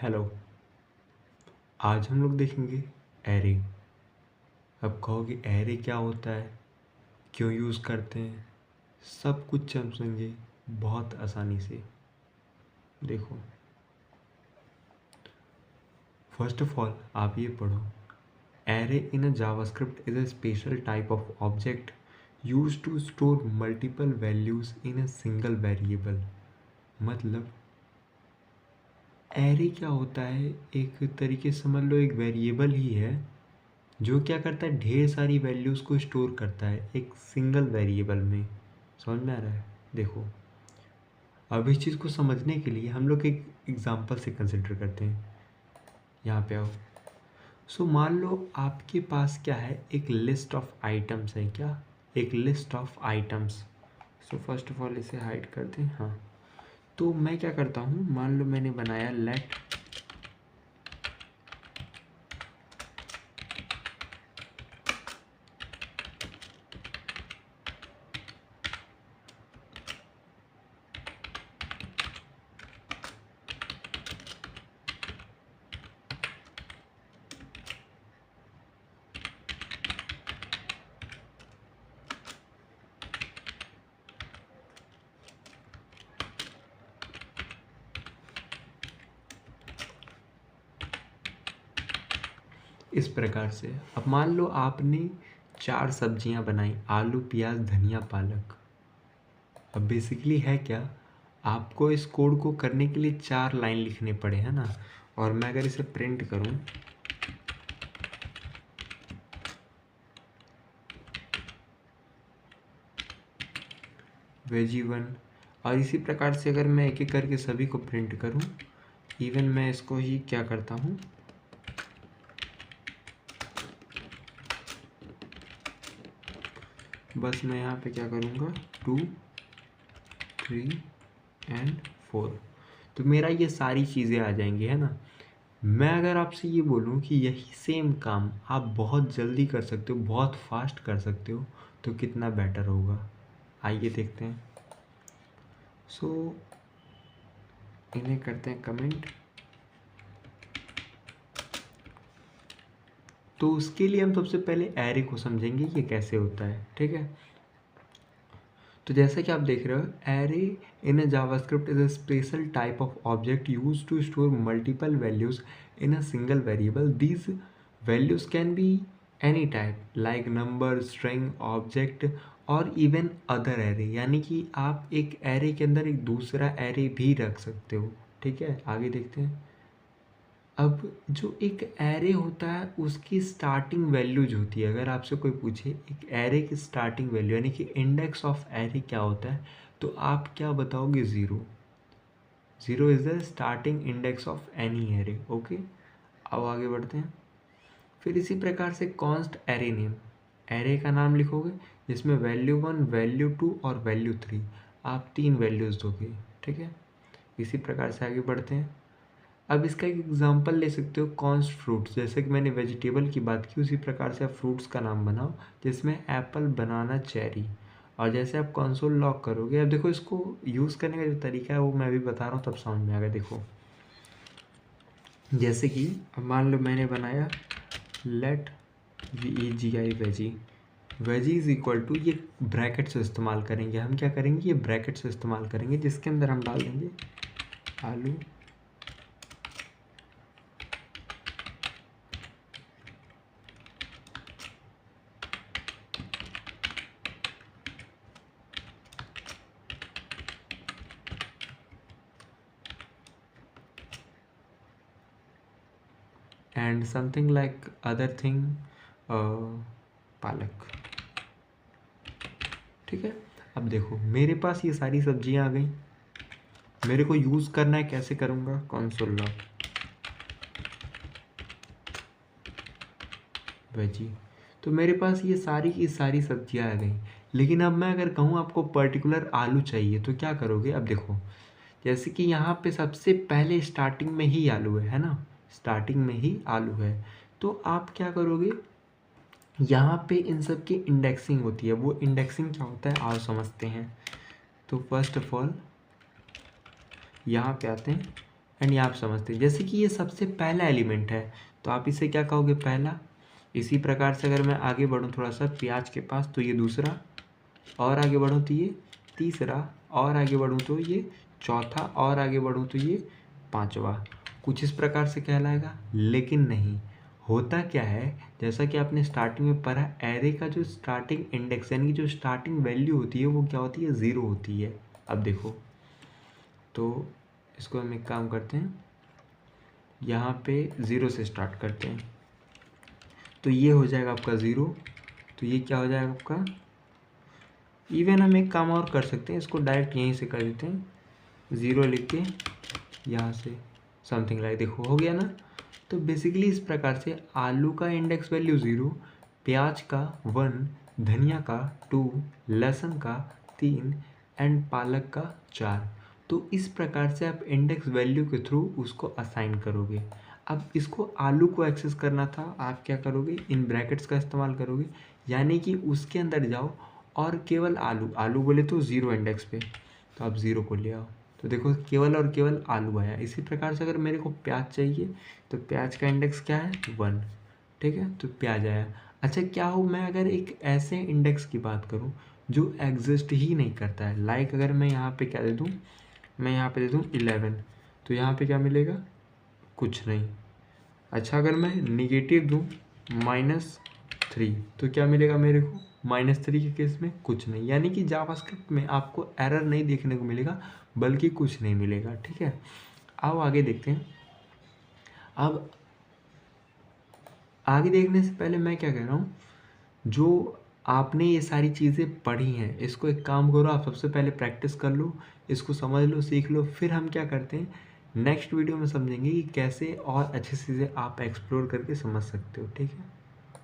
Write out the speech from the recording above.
Hello. आज हम लोग देखेंगे एरे। अब कहोगे एरे क्या होता है, क्यों यूज़ करते हैं, सब कुछ समझेंगे बहुत आसानी से। देखो, फर्स्ट ऑफ ऑल आप ये पढ़ो, array in a JavaScript is a special type of object use to store multiple values in a single variable. मतलब एरे क्या होता है, एक तरीके से समझ लो एक वेरिएबल ही है जो क्या करता है, ढेर सारी वैल्यूज़ को स्टोर करता है एक सिंगल वेरिएबल में। समझ में आ रहा है? देखो, अब इस चीज़ को समझने के लिए हम लोग एक एग्जांपल से कंसिडर करते हैं। यहाँ पे आओ। सो मान लो आपके पास क्या है, एक लिस्ट ऑफ आइटम्स है। क्या? एक list of items. So first of all इसे हाइड कर दें। हाँ, तो मैं क्या करता हूँ, मान लो मैंने बनाया लेट इस प्रकार से। अब मान लो आपने 4 सब्जियां बनाई, आलू, प्याज, धनिया, पालक। अब बेसिकली है क्या, आपको इस कोड को करने के लिए 4 लाइन लिखने पड़े, है ना। और मैं अगर इसे प्रिंट करूं, वेजी 1, और इसी प्रकार से अगर मैं एक एक करके सभी को प्रिंट करूं, इवन मैं इसको ही क्या करता हूं, बस मैं यहाँ पे क्या करूँगा, 2, 3 एंड 4। तो मेरा ये सारी चीज़ें आ जाएंगी, है ना। मैं अगर आपसे ये बोलूँ कि यही सेम काम आप बहुत जल्दी कर सकते हो, बहुत फास्ट कर सकते हो, तो कितना बेटर होगा, आइए देखते हैं। सो इन्हें करते हैं कमेंट। तो उसके लिए हम सबसे पहले एरे को समझेंगे ये कैसे होता है, ठीक है। तो जैसा कि आप देख रहे हो, array in a JavaScript is a special type of object use to store multiple values in a single variable. These values can be any type like number, string, object और इवन अदर एरे। यानी कि आप एक array के अंदर एक दूसरा array भी रख सकते हो, ठीक है। आगे देखते हैं। अब जो एक एरे होता है उसकी स्टार्टिंग वैल्यूज होती है। अगर आपसे कोई पूछे एक एरे की स्टार्टिंग वैल्यू यानी कि इंडेक्स ऑफ एरे क्या होता है, तो आप क्या बताओगे, 0। 0 is the starting index of any array. Okay, अब आगे बढ़ते हैं। फिर इसी प्रकार से कॉन्स्ट एरे नेम, एरे का नाम लिखोगे जिसमें वैल्यू 1, वैल्यू 2 और वैल्यू 3, आप 3 वैल्यूज दोगे, ठीक है। इसी प्रकार से आगे बढ़ते हैं। अब इसका एक एग्जांपल ले सकते हो, कॉन्स्ट फ्रूट्स। जैसे कि मैंने वेजिटेबल की बात की, उसी प्रकार से आप फ्रूट्स का नाम बनाओ जिसमें एप्पल, बनाना, चेरी। और जैसे आप कंसोल लॉग करोगे, अब देखो इसको यूज़ करने का जो तरीका है वो मैं भी बता रहा हूँ, तब समझ में आएगा। देखो, जैसे कि अब मान लो मैंने बनाया let VEGI veggie, veggie is equal to, ये ब्रैकेट से इस्तेमाल करेंगे हम। क्या करेंगे, ये ब्रैकेट से इस्तेमाल करेंगे जिसके अंदर हम डाल देंगे आलू, and something like other thing, पालक, ठीक है। अब देखो मेरे पास ये सारी सब्जियां आ गई, मेरे को यूज़ करना है, कैसे करूँगा, कंसोल लॉग वेजी। तो मेरे पास ये सारी की सारी सब्जियां आ गई। लेकिन अब मैं अगर कहूँ आपको पर्टिकुलर आलू चाहिए, तो क्या करोगे। अब देखो, जैसे कि यहाँ पे सबसे पहले स्टार्टिंग में ही आलू है ना, स्टार्टिंग में ही आलू है, तो आप क्या करोगे, यहाँ पे इन सब की इंडेक्सिंग होती है। वो इंडेक्सिंग क्या होता है आओ समझते हैं। तो फर्स्ट ऑफ ऑल यहाँ पे आते हैं, एंड ये आप समझते हैं। जैसे कि ये सबसे पहला एलिमेंट है तो आप इसे क्या कहोगे, पहला। इसी प्रकार से अगर मैं आगे बढ़ूँ थोड़ा सा प्याज के पास तो ये दूसरा, और आगे बढ़ूँ तो ये तीसरा, और आगे बढ़ूँ तो ये चौथा, और आगे बढ़ूँ तो ये पांचवा। कुछ इस प्रकार से कहलाएगा। लेकिन नहीं, होता क्या है, जैसा कि आपने स्टार्टिंग में पढ़ा, एरे का जो स्टार्टिंग इंडेक्स यानी कि जो स्टार्टिंग वैल्यू होती है वो क्या होती है, ज़ीरो होती है। अब देखो, तो इसको हम एक काम करते हैं, यहाँ पे ज़ीरो से स्टार्ट करते हैं, तो ये हो जाएगा आपका ज़ीरो, तो ये क्या हो जाएगा आपका, इवन हम एक काम और कर सकते हैं, इसको डायरेक्ट यहीं से कर देते हैं, ज़ीरो लिख के यहाँ से समथिंग लाइक, देखो हो गया ना। तो बेसिकली इस प्रकार से आलू का इंडेक्स वैल्यू 0, प्याज का 1, धनिया का 2, लहसुन का 3 एंड पालक का 4। तो इस प्रकार से आप इंडेक्स वैल्यू के थ्रू उसको असाइन करोगे। अब इसको आलू को एक्सेस करना था, आप क्या करोगे, इन ब्रैकेट्स का इस्तेमाल करोगे, यानी कि उसके अंदर जाओ और केवल आलू, आलू बोले तो 0 इंडेक्स पे, तो आप 0 को ले आओ, तो देखो केवल और केवल आलू आया। इसी प्रकार से अगर मेरे को प्याज चाहिए तो प्याज का इंडेक्स क्या है, 1, ठीक है, तो प्याज आया। अच्छा, क्या हो मैं अगर एक ऐसे इंडेक्स की बात करूं जो एग्जिस्ट ही नहीं करता है, लाइक अगर मैं यहाँ पे क्या दे दूँ, मैं यहाँ पे दे दूँ 11, तो यहाँ पे क्या मिलेगा, कुछ नहीं। अच्छा, अगर मैं निगेटिव दूँ -3, तो क्या मिलेगा मेरे को, -3 के केस में कुछ नहीं। यानी कि जावास्क्रिप्ट में आपको एरर नहीं देखने को मिलेगा, बल्कि कुछ नहीं मिलेगा, ठीक है। अब आगे देखते हैं। अब आगे देखने से पहले मैं क्या कह रहा हूँ, जो आपने ये सारी चीज़ें पढ़ी हैं, इसको एक काम करो, आप सबसे पहले प्रैक्टिस कर लो, इसको समझ लो, सीख लो, फिर हम क्या करते हैं, नेक्स्ट वीडियो में समझेंगे कि कैसे और अच्छी चीज़ें आप एक्सप्लोर करके समझ सकते हो, ठीक है।